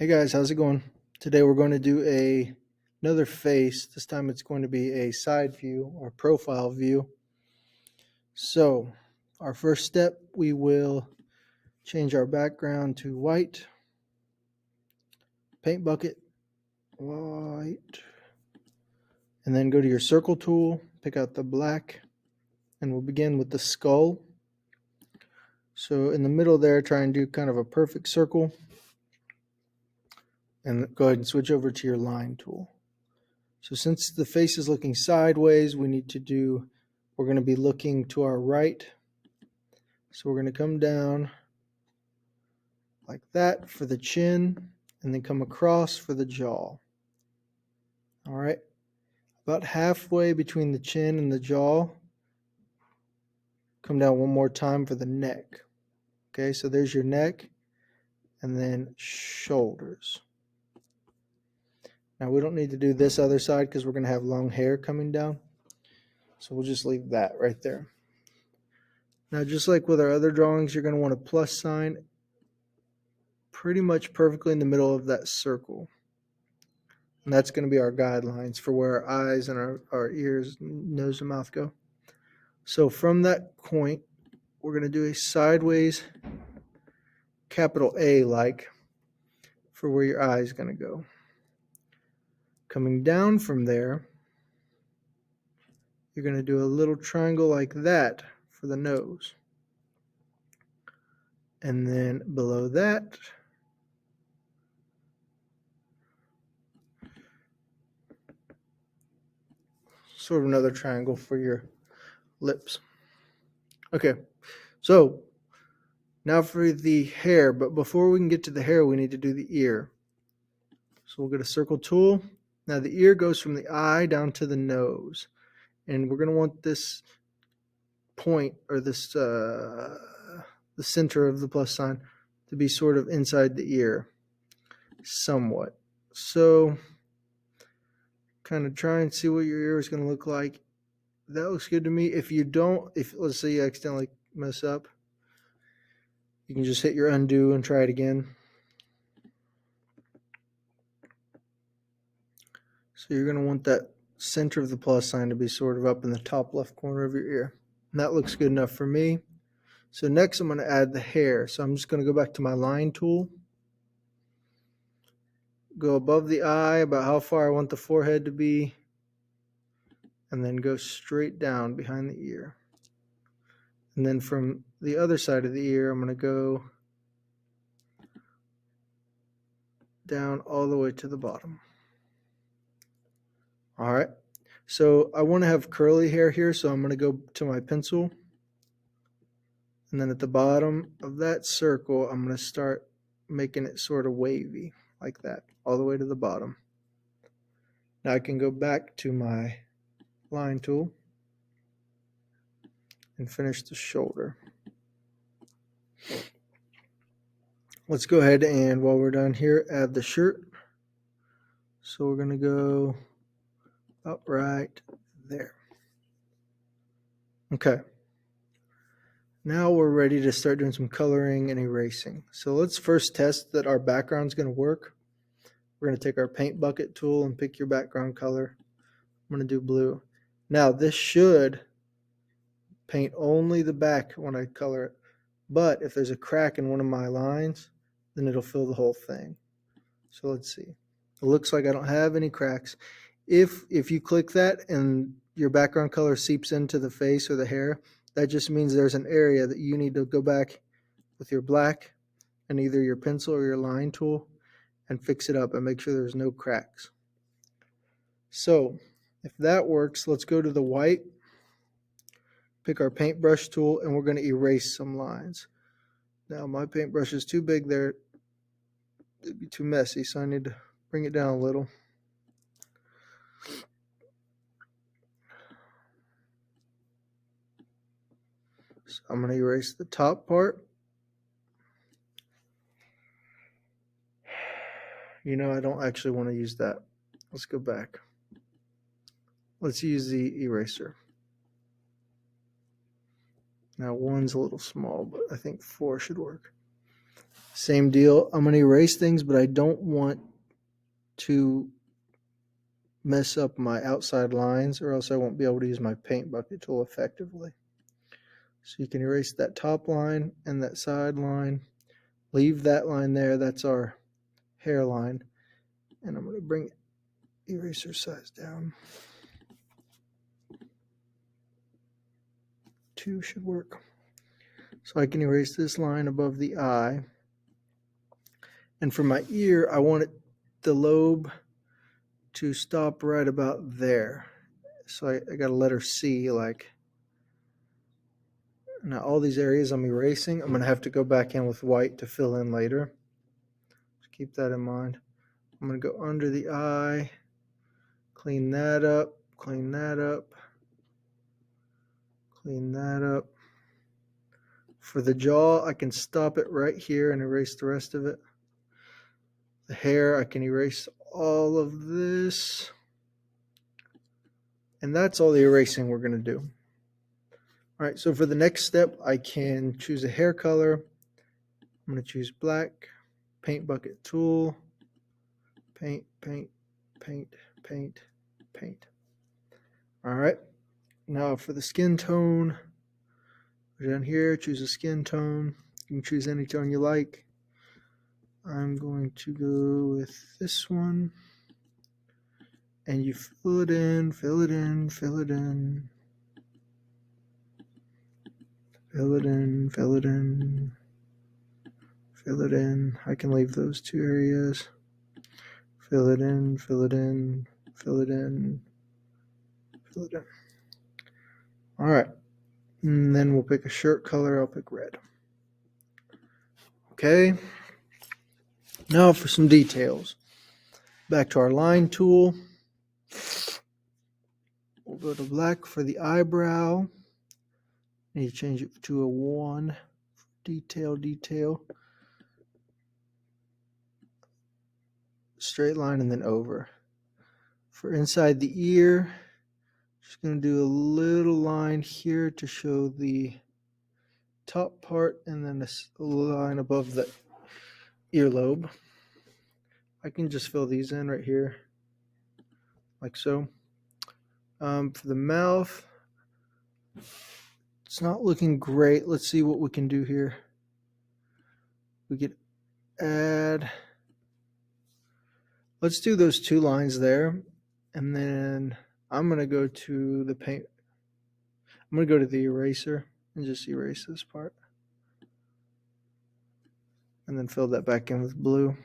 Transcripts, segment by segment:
Hey guys, how's it going? Today we're going to do another face. This time it's going to be a side view or profile view. So, our first step, we will change our background to white, paint bucket, white, and then go to your circle tool, pick out the black, and we'll begin with the skull. So in the middle there, try and do kind of a perfect circle, and go ahead and switch over to your line tool. So since the face is looking sideways, we're going to be looking to our right. So we're going to come down like that for the chin and then come across for the jaw. All right. About halfway between the chin and the jaw, come down one more time for the neck. Okay, so there's your neck and then shoulders. Now we don't need to do this other side because we're going to have long hair coming down. So we'll just leave that right there. Now, just like with our other drawings, you're going to want a plus sign pretty much perfectly in the middle of that circle. And that's going to be our guidelines for where our eyes and our ears, nose, and mouth go. So from that point, we're going to do a sideways capital A like for where your eye is going to go. Coming down from there, you're going to do a little triangle like that for the nose. And then below that, sort of another triangle for your lips. Okay, so now for the hair, but before we can get to the hair, we need to do the ear. So we'll get a circle tool. Now the ear goes from the eye down to the nose. And we're going to want this point, or this, the center of the plus sign, to be sort of inside the ear, somewhat. So kind of try and see what your ear is going to look like. That looks good to me. If let's say you accidentally mess up, you can just hit your undo and try it again. So you're going to want that center of the plus sign to be sort of up in the top left corner of your ear. And that looks good enough for me. So next I'm going to add the hair. So I'm just going to go back to my line tool. Go above the eye about how far I want the forehead to be. And then go straight down behind the ear. And then from the other side of the ear, I'm going to go down all the way to the bottom. All right. So I want to have curly hair here, so I'm going to go to my pencil. And then at the bottom of that circle, I'm going to start making it sort of wavy, like that, all the way to the bottom. Now I can go back to my line tool and finish the shoulder. Let's go ahead and, while we're done here, add the shirt. So we're going to go up right there. Okay. Now we're ready to start doing some coloring and erasing. So let's first test that our background's going to work. We're going to take our paint bucket tool and pick your background color. I'm going to do blue. Now this should paint only the back when I color it, but if there's a crack in one of my lines, then it'll fill the whole thing. So let's see. It looks like I don't have any cracks. If you click that and your background color seeps into the face or the hair, that just means there's an area that you need to go back with your black and either your pencil or your line tool and fix it up and make sure there's no cracks. So if that works, let's go to the white, pick our paintbrush tool, and we're going to erase some lines. Now my paintbrush is too big there, it'd be too messy, so I need to bring it down a little. So I'm going to erase the top part. You know, I don't actually want to use that. Let's go back. Let's use the eraser. Now 1's a little small, but I think 4 should work. Same deal. I'm going to erase things, but I don't want to mess up my outside lines, or else I won't be able to use my paint bucket tool effectively. So you can erase that top line and that side line. Leave that line there. That's our hairline. And I'm going to bring eraser size down. 2 should work. So I can erase this line above the eye. And for my ear, I want the lobe to stop right about there. So I got a letter C, like. Now all these areas I'm erasing, I'm going to have to go back in with white to fill in later. Just keep that in mind. I'm going to go under the eye, clean that up, clean that up, clean that up. For the jaw, I can stop it right here and erase the rest of it. The hair, I can erase all of this. And that's all the erasing we're going to do. All right, so for the next step, I can choose a hair color. I'm going to choose black, paint bucket tool, paint, paint, paint, paint, paint. All right, now for the skin tone, go down here, choose a skin tone. You can choose any tone you like. I'm going to go with this one. And you fill it in, fill it in, fill it in. Fill it in, fill it in, fill it in. I can leave those 2 areas. Fill it in, fill it in, fill it in, fill it in. All right. And then we'll pick a shirt color. I'll pick red. Okay. Now for some details. Back to our line tool. We'll go to black for the eyebrow. Need to change it to a 1. Detail. Straight line and then over. For inside the ear, just going to do a little line here to show the top part and then a line above the earlobe. I can just fill these in right here, like so. For the mouth, it's not looking great. Let's see what we can do here. We could add, let's do those 2 lines there, and then I'm going to go to the paint. I'm going to go to the eraser and just erase this part. And then fill that back in with blue.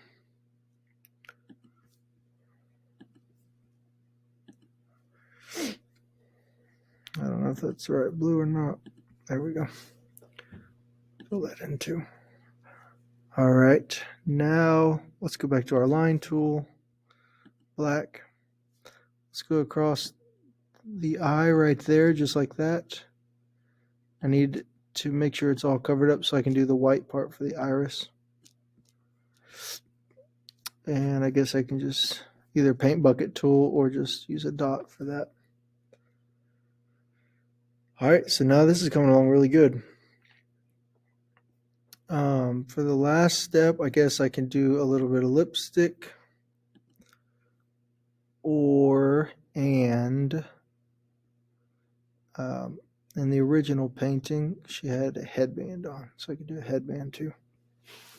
I don't know if that's the right blue or not. There we go. Fill that in too. All right, now let's go back to our line tool. Black. Let's go across the eye right there, just like that. I need to make sure it's all covered up so I can do the white part for the iris. And I guess I can just either paint bucket tool or just use a dot for that. All right, so now this is coming along really good. For the last step, I guess I can do a little bit of lipstick, in the original painting, she had a headband on, so I could do a headband too.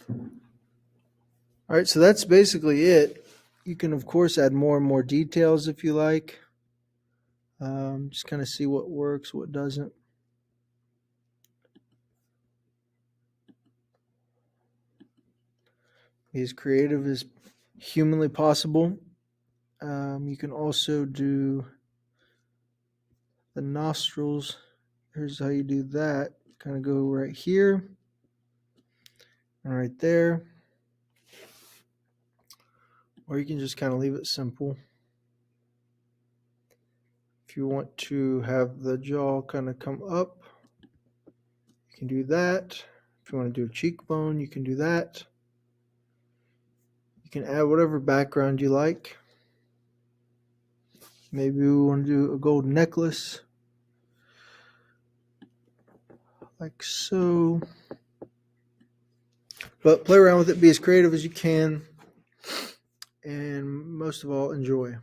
All right, so that's basically it. You can, of course, add more and more details if you like. Just kind of see what works, what doesn't. Be as creative as humanly possible. You can also do the nostrils. Here's how you do that. Kind of go right here and right there. Or you can just kind of leave it simple. If you want to have the jaw kind of come up, you can do that. If you want to do a cheekbone, you can do that. You can add whatever background you like. Maybe we want to do a gold necklace, like so. But play around with it, be as creative as you can, and most of all, enjoy.